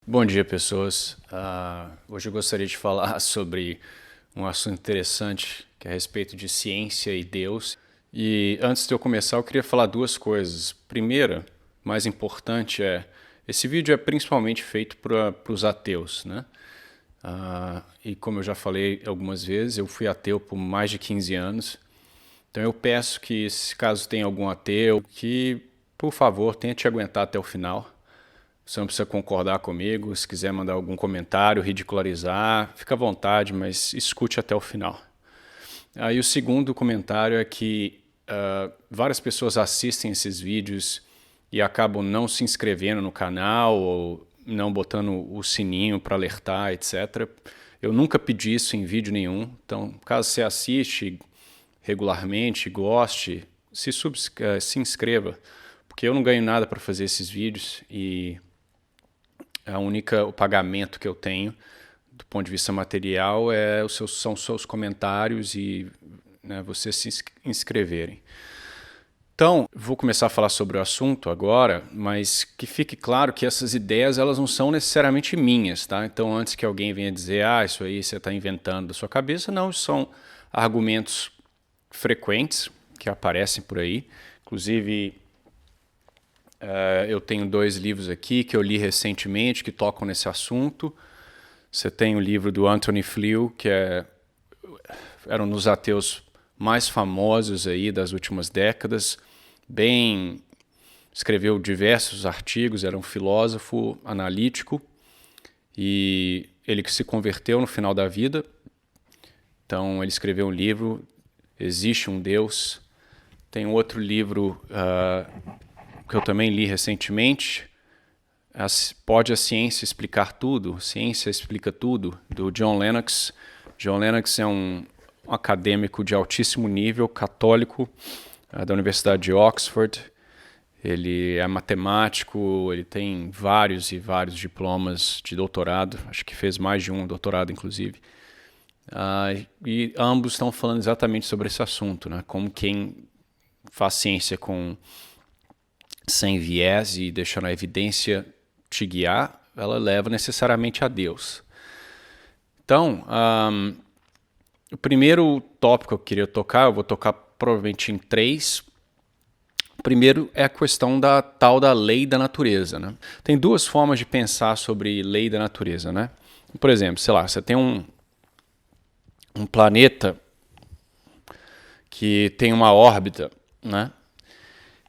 Bom dia, pessoas. Hoje eu gostaria de falar sobre um assunto interessante que é a respeito de ciência e Deus. E antes de eu começar, eu queria falar duas coisas. Primeira, mais importante, esse vídeo é principalmente feito para os ateus, né? E como eu já falei algumas vezes, eu fui ateu por mais de 15 anos. Então eu peço que, se caso tenha algum ateu, que, por favor, tente aguentar até o final. Você não precisa concordar comigo, se quiser mandar algum comentário, ridicularizar, fica à vontade, mas escute até o final. Aí o segundo comentário é que várias pessoas assistem esses vídeos e acabam não se inscrevendo no canal ou não botando o sininho para alertar, etc. Eu nunca pedi isso em vídeo nenhum, então caso você assiste regularmente, goste, se inscreva, porque eu não ganho nada para fazer esses vídeos e o pagamento que eu tenho do ponto de vista material são seus comentários e, né, vocês se inscreverem. Então, vou começar a falar sobre o assunto agora, mas que fique claro que essas ideias elas não são necessariamente minhas, tá? Então, antes que alguém venha dizer, isso aí você está inventando da sua cabeça, não, são argumentos frequentes que aparecem por aí. Inclusive, eu tenho 2 livros aqui que eu li recentemente que tocam nesse assunto. Você tem o livro do Anthony Flew, que era um dos ateus mais famosos aí das últimas décadas. Escreveu diversos artigos, era um filósofo analítico e ele que se converteu no final da vida. Então ele escreveu um livro, Existe um Deus. Tem um outro livro que eu também li recentemente, Pode a Ciência Explicar Tudo? Ciência Explica Tudo, do John Lennox. John Lennox é um acadêmico de altíssimo nível, católico, da Universidade de Oxford. Ele é matemático, ele tem vários e vários diplomas de doutorado, acho que fez mais de um doutorado, inclusive. E ambos estão falando exatamente sobre esse assunto, né? Como quem faz ciência sem viés e deixando a evidência te guiar, ela leva necessariamente a Deus. Então, o primeiro tópico que eu queria tocar, eu vou tocar provavelmente em 3. O primeiro é a questão da tal da lei da natureza, né? Tem 2 formas de pensar sobre lei da natureza, né? Por exemplo, sei lá, você tem um planeta que tem uma órbita, né?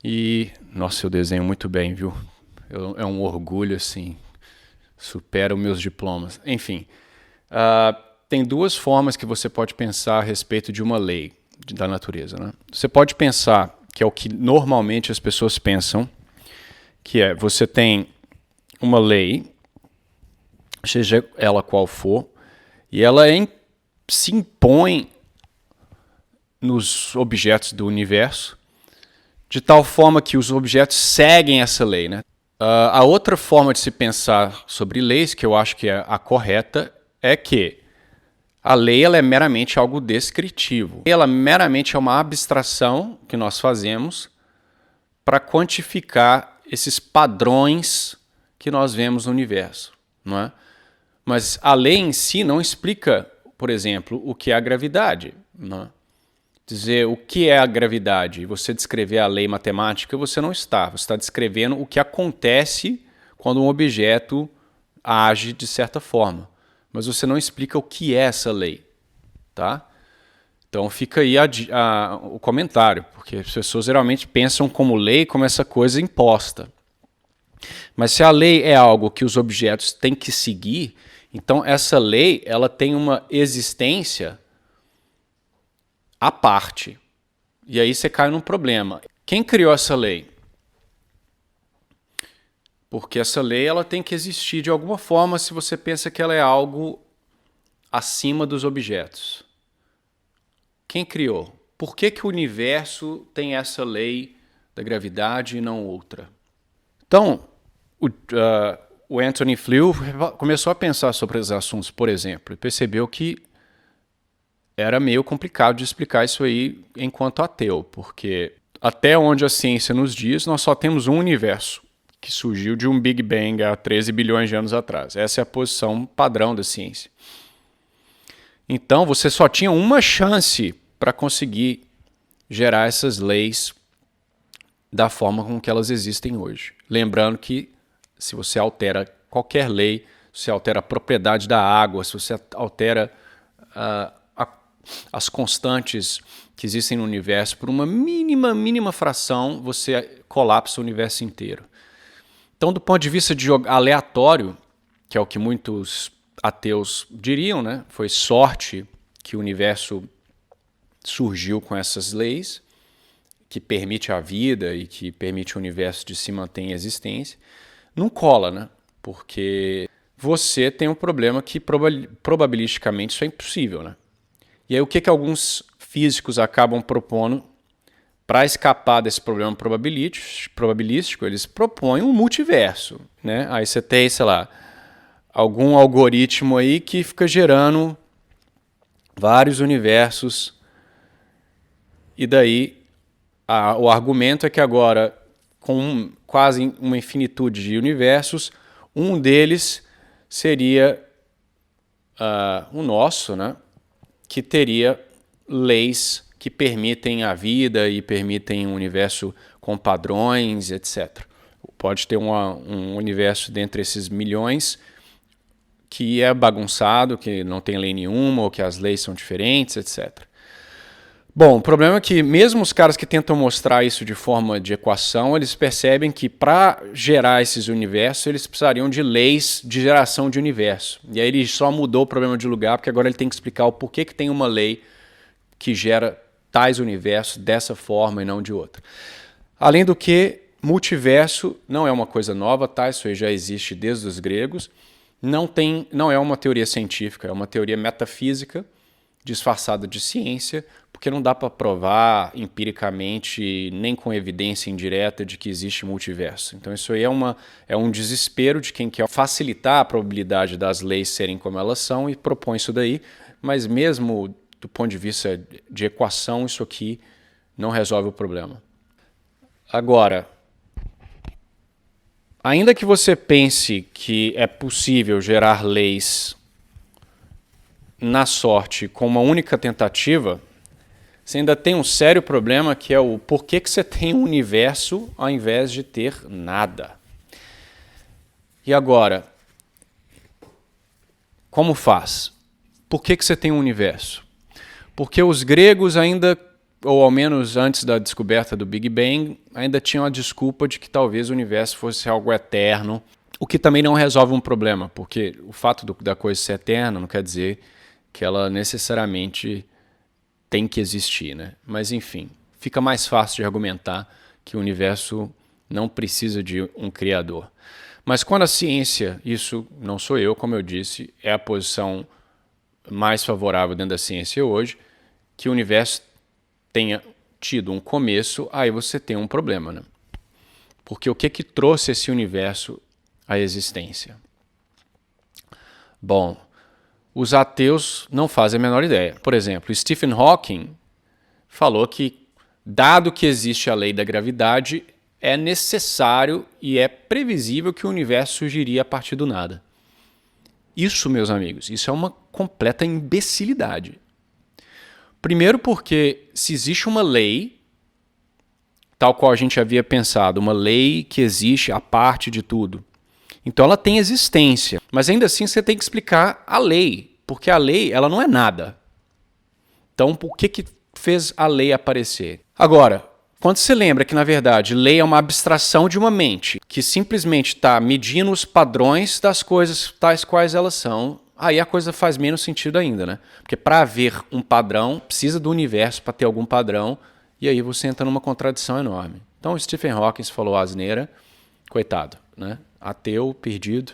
E, nossa, eu desenho muito bem, viu? É um orgulho, assim, supera os meus diplomas. Enfim, tem 2 formas que você pode pensar a respeito de uma lei da natureza, né? Você pode pensar, que é o que normalmente as pessoas pensam, que é, você tem uma lei, seja ela qual for, e ela se impõe nos objetos do universo, de tal forma que os objetos seguem essa lei, né? A outra forma de se pensar sobre leis, que eu acho que é a correta, é que a lei ela é meramente algo descritivo. Ela meramente é uma abstração que nós fazemos para quantificar esses padrões que nós vemos no universo, não é? Mas a lei em si não explica, por exemplo, o que é a gravidade, não é? Dizer o que é a gravidade e você descrever a lei matemática, você não está. Você está descrevendo o que acontece quando um objeto age de certa forma. Mas você não explica o que é essa lei, tá? Então fica aí o comentário, porque as pessoas geralmente pensam como lei como essa coisa imposta. Mas se a lei é algo que os objetos têm que seguir, então essa lei ela tem uma existência à parte. E aí você cai num problema. Quem criou essa lei? Porque essa lei ela tem que existir de alguma forma se você pensa que ela é algo acima dos objetos. Quem criou? Por que o universo tem essa lei da gravidade e não outra? Então, o Anthony Flew começou a pensar sobre esses assuntos, por exemplo, e percebeu que era meio complicado de explicar isso aí enquanto ateu, porque até onde a ciência nos diz, nós só temos um universo. que surgiu de um Big Bang há 13 bilhões de anos atrás. Essa é a posição padrão da ciência. Então, você só tinha uma chance para conseguir gerar essas leis da forma com que elas existem hoje. Lembrando que se você altera qualquer lei, se você altera a propriedade da água, se você altera as constantes que existem no universo por uma mínima fração, você colapsa o universo inteiro. Então, do ponto de vista de aleatório, que é o que muitos ateus diriam, né? Foi sorte que o universo surgiu com essas leis, que permite a vida e que permite o universo de se manter em existência, não cola, né? Porque você tem um problema que probabilisticamente isso é impossível, né? E aí o que alguns físicos acabam propondo para escapar desse problema probabilístico? Eles propõem um multiverso, né? Aí você tem, sei lá, algum algoritmo aí que fica gerando vários universos e daí o argumento é que agora, com quase uma infinitude de universos, um deles seria o nosso, né? Que teria leis que permitem a vida e permitem um universo com padrões, etc. Pode ter um universo dentre esses milhões que é bagunçado, que não tem lei nenhuma, ou que as leis são diferentes, etc. Bom, o problema é que mesmo os caras que tentam mostrar isso de forma de equação, eles percebem que para gerar esses universos, eles precisariam de leis de geração de universo. E aí ele só mudou o problema de lugar, porque agora ele tem que explicar o porquê que tem uma lei que gera tais universos dessa forma e não de outra. Além do que, multiverso não é uma coisa nova, tá? Isso aí já existe desde os gregos. Não é uma teoria científica, é uma teoria metafísica disfarçada de ciência, porque não dá para provar empiricamente, nem com evidência indireta de que existe multiverso. Então isso aí é um desespero de quem quer facilitar a probabilidade das leis serem como elas são e propõe isso daí, mas mesmo do ponto de vista de equação, isso aqui não resolve o problema. Agora, ainda que você pense que é possível gerar leis na sorte com uma única tentativa, você ainda tem um sério problema que é o porquê que você tem um universo ao invés de ter nada. E agora, como faz? Por que você tem um universo? Porque os gregos ainda, ou ao menos antes da descoberta do Big Bang, ainda tinham a desculpa de que talvez o universo fosse algo eterno, o que também não resolve um problema, porque o fato da coisa ser eterna não quer dizer que ela necessariamente tem que existir, né? Mas enfim, fica mais fácil de argumentar que o universo não precisa de um criador. Mas quando a ciência, isso não sou eu, como eu disse, é a posição mais favorável dentro da ciência hoje, que o universo tenha tido um começo, aí você tem um problema, né? Porque o que trouxe esse universo à existência? Bom, os ateus não fazem a menor ideia. Por exemplo, Stephen Hawking falou que, dado que existe a lei da gravidade, é necessário e é previsível que o universo surgiria a partir do nada. Isso, meus amigos, isso é uma completa imbecilidade. Primeiro porque se existe uma lei, tal qual a gente havia pensado, uma lei que existe a parte de tudo, então ela tem existência, mas ainda assim você tem que explicar a lei, porque a lei ela não é nada. Então por que fez a lei aparecer? Agora, quando você lembra que na verdade lei é uma abstração de uma mente, que simplesmente está medindo os padrões das coisas tais quais elas são, aí a coisa faz menos sentido ainda, né? Porque para haver um padrão, precisa do universo para ter algum padrão, e aí você entra numa contradição enorme. Então o Stephen Hawking falou asneira, coitado, né? Ateu, perdido.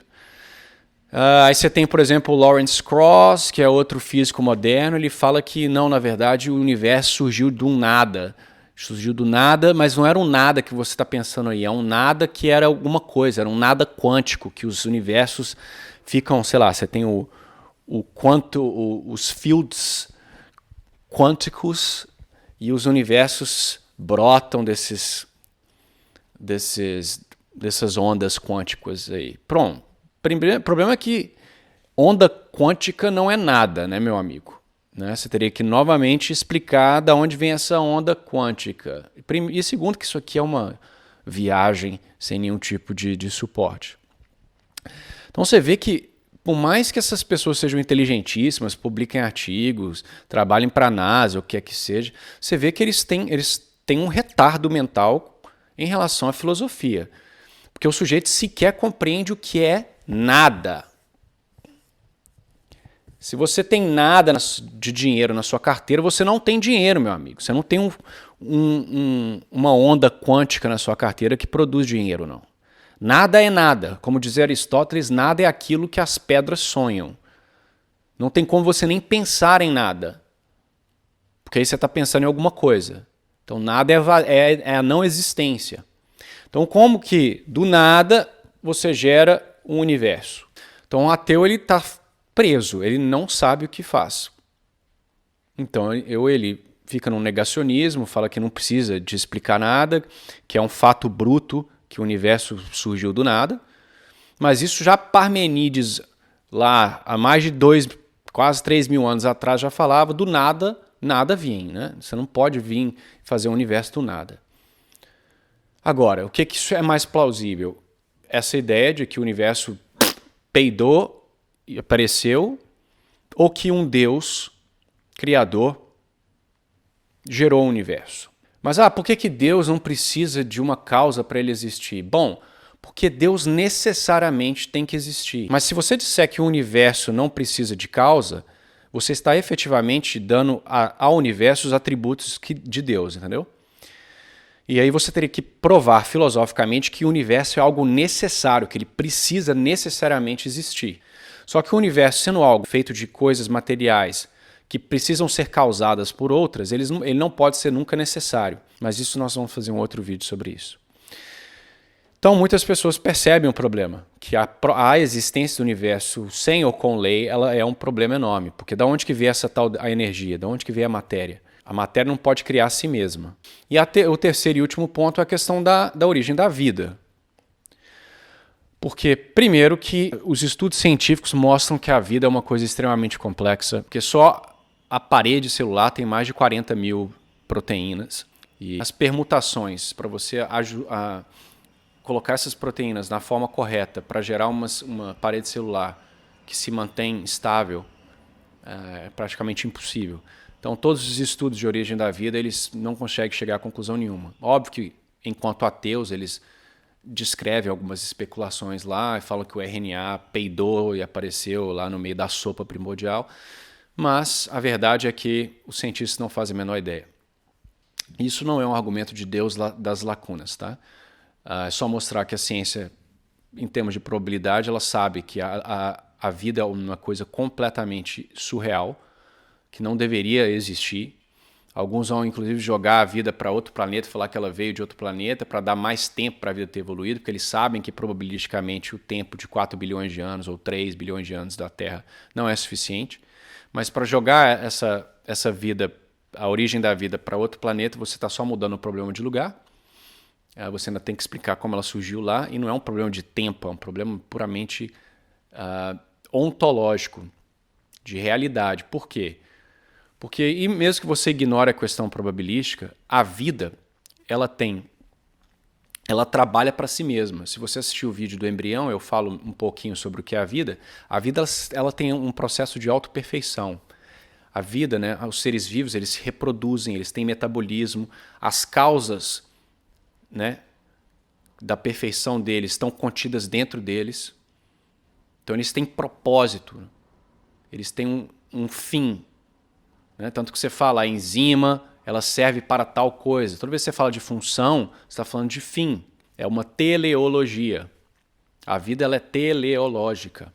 Aí você tem, por exemplo, o Lawrence Krauss, que é outro físico moderno, ele fala que não, na verdade, o universo surgiu do nada. Surgiu do nada, mas não era um nada que você está pensando aí, é um nada que era alguma coisa, era um nada quântico, que os universos ficam, sei lá, você tem os fields quânticos e os universos brotam dessas ondas quânticas aí. Pronto. O problema é que onda quântica não é nada, né, meu amigo? Né? Você teria que novamente explicar de onde vem essa onda quântica. E segundo, que isso aqui é uma viagem sem nenhum tipo de suporte. Então você vê que, por mais que essas pessoas sejam inteligentíssimas, publiquem artigos, trabalhem para a NASA, o que é que seja, você vê que eles têm um retardo mental em relação à filosofia. Porque o sujeito sequer compreende o que é nada. Se você tem nada de dinheiro na sua carteira, você não tem dinheiro, meu amigo. Você não tem uma onda quântica na sua carteira que produz dinheiro, não. Nada é nada. Como dizia Aristóteles, nada é aquilo que as pedras sonham. Não tem como você nem pensar em nada. Porque aí você está pensando em alguma coisa. Então nada é a não existência. Então como que do nada você gera um universo? Então o ateu está preso, ele não sabe o que faz. Então ele fica num negacionismo, fala que não precisa de explicar nada, que é um fato bruto, que o universo surgiu do nada. Mas isso já Parmenides, lá há mais de quase 3.000 anos atrás, já falava do nada, nada vinha. Né? Você não pode vir fazer um universo do nada. Agora, o que isso é mais plausível? Essa ideia de que o universo peidou e apareceu, ou que um Deus criador gerou o universo. Mas por que Deus não precisa de uma causa para ele existir? Bom, porque Deus necessariamente tem que existir. Mas se você disser que o universo não precisa de causa, você está efetivamente dando ao universo os atributos de Deus, entendeu? E aí você teria que provar filosoficamente que o universo é algo necessário, que ele precisa necessariamente existir. Só que o universo, sendo algo feito de coisas materiais que precisam ser causadas por outras, ele não pode ser nunca necessário. Mas isso nós vamos fazer um outro vídeo sobre isso. Então muitas pessoas percebem o problema, que a existência do universo sem ou com lei, ela é um problema enorme. Porque da onde que vem essa tal a energia? Da onde que vem a matéria? A matéria não pode criar a si mesma. E o terceiro e último ponto é a questão da origem da vida. Porque, primeiro, que os estudos científicos mostram que a vida é uma coisa extremamente complexa, porque só a parede celular tem mais de 40.000 proteínas. E as permutações para você colocar essas proteínas na forma correta para gerar uma parede celular que se mantém estável é praticamente impossível. Então, todos os estudos de origem da vida, eles não conseguem chegar a conclusão nenhuma. Óbvio que, enquanto ateus, eles descrevem algumas especulações lá e falam que o RNA peidou e apareceu lá no meio da sopa primordial, mas a verdade é que os cientistas não fazem a menor ideia. Isso não é um argumento de Deus das lacunas, tá? É só mostrar que a ciência, em termos de probabilidade, ela sabe que a vida é uma coisa completamente surreal, que não deveria existir. Alguns vão, inclusive, jogar a vida para outro planeta, falar que ela veio de outro planeta para dar mais tempo para a vida ter evoluído, porque eles sabem que, probabilisticamente, o tempo de 4 bilhões de anos ou 3 bilhões de anos da Terra não é suficiente. Mas para jogar essa vida, a origem da vida, para outro planeta, você está só mudando o problema de lugar. Você ainda tem que explicar como ela surgiu lá, e não é um problema de tempo, é um problema puramente ontológico, de realidade. Por quê? Porque, e mesmo que você ignore a questão probabilística, a vida, ela trabalha para si mesma. Se você assistir o vídeo do embrião, eu falo um pouquinho sobre o que é a vida. A vida, ela tem um processo de autoperfeição. A vida, né, os seres vivos, eles se reproduzem, eles têm metabolismo. As causas, né, da perfeição deles estão contidas dentro deles. Então, eles têm propósito. Eles têm um fim. Né? Tanto que você fala, a enzima, ela serve para tal coisa. Toda vez que você fala de função, você está falando de fim. É uma teleologia. A vida ela é teleológica.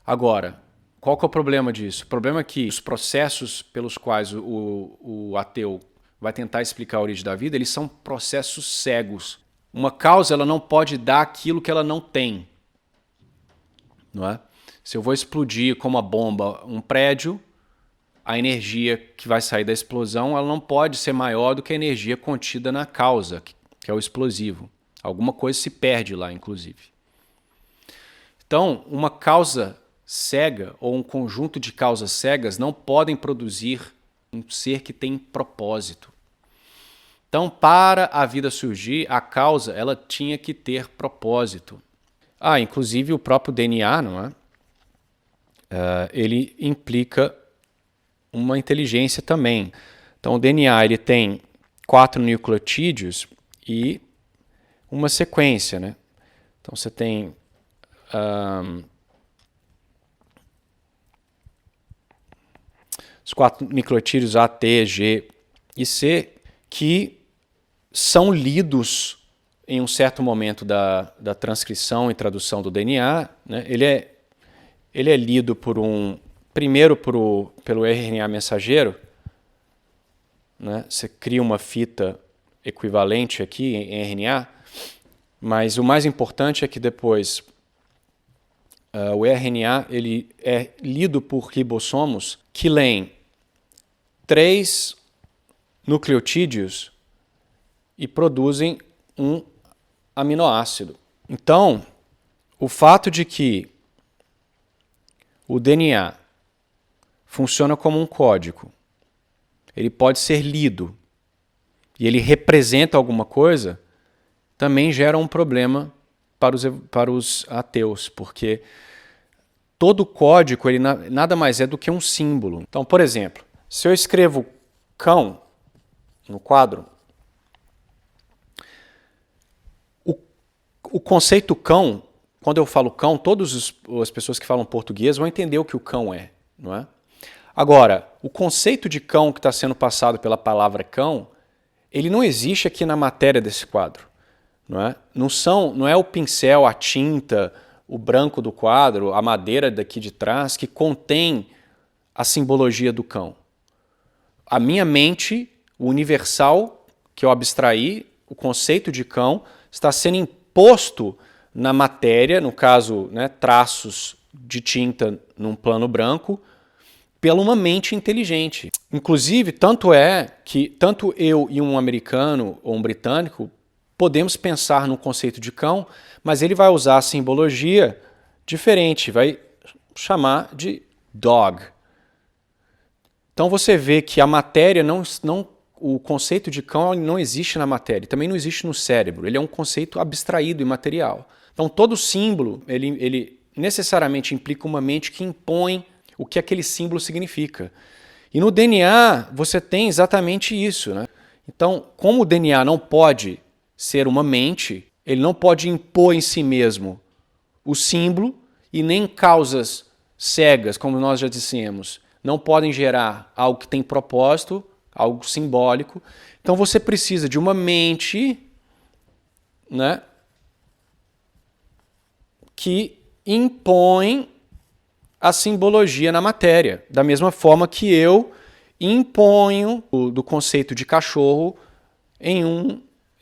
Agora, qual que é o problema disso? O problema é que os processos pelos quais o ateu vai tentar explicar a origem da vida, eles são processos cegos. Uma causa ela não pode dar aquilo que ela não tem. Não é? Se eu vou explodir com uma bomba um prédio, a energia que vai sair da explosão ela não pode ser maior do que a energia contida na causa, que é o explosivo. Alguma coisa se perde lá, inclusive. Então, uma causa cega ou um conjunto de causas cegas não podem produzir um ser que tem propósito. Então, para a vida surgir, a causa ela tinha que ter propósito. Inclusive o próprio DNA, não é? Ele implica uma inteligência também. Então, o DNA ele tem 4 nucleotídeos e uma sequência, né? Então, você tem os 4 nucleotídeos A, T, G e C que são lidos em um certo momento da transcrição e tradução do DNA. Né? Ele é lido primeiro pelo RNA mensageiro. Né? Você cria uma fita equivalente aqui em RNA, mas o mais importante é que depois o RNA ele é lido por ribossomos que leem 3 nucleotídeos e produzem um aminoácido. Então, o fato de que o DNA funciona como um código, ele pode ser lido e ele representa alguma coisa, também gera um problema para os ateus, porque todo código ele nada mais é do que um símbolo. Então, por exemplo, se eu escrevo cão no quadro, o conceito cão, quando eu falo cão, todas as pessoas que falam português vão entender o que o cão é, não é? Agora, o conceito de cão que está sendo passado pela palavra cão, ele não existe aqui na matéria desse quadro, não é? Não é o pincel, a tinta, o branco do quadro, a madeira daqui de trás que contém a simbologia do cão. A minha mente, o universal que eu abstraí, o conceito de cão, está sendo imposto na matéria, no caso, né, traços de tinta num plano branco, pela uma mente inteligente. Inclusive, tanto é que tanto eu e um americano ou um britânico podemos pensar no conceito de cão, mas ele vai usar a simbologia diferente, vai chamar de dog. Então você vê que a matéria o conceito de cão não existe na matéria, também não existe no cérebro, ele é um conceito abstraído e material. Então todo símbolo, ele necessariamente implica uma mente que impõe o que aquele símbolo significa. E no DNA você tem exatamente isso, né? Então, como o DNA não pode ser uma mente, ele não pode impor em si mesmo o símbolo e nem causas cegas, como nós já dissemos, não podem gerar algo que tem propósito, algo simbólico. Então você precisa de uma mente, né, que impõe a simbologia na matéria, da mesma forma que eu imponho do conceito de cachorro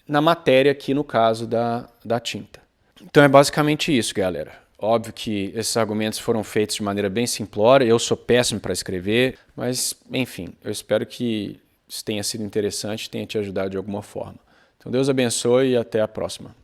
na matéria aqui no caso da tinta. Então é basicamente isso, galera. Óbvio que esses argumentos foram feitos de maneira bem simplória, eu sou péssimo para escrever, mas enfim, eu espero que isso tenha sido interessante e tenha te ajudado de alguma forma. Então Deus abençoe e até a próxima.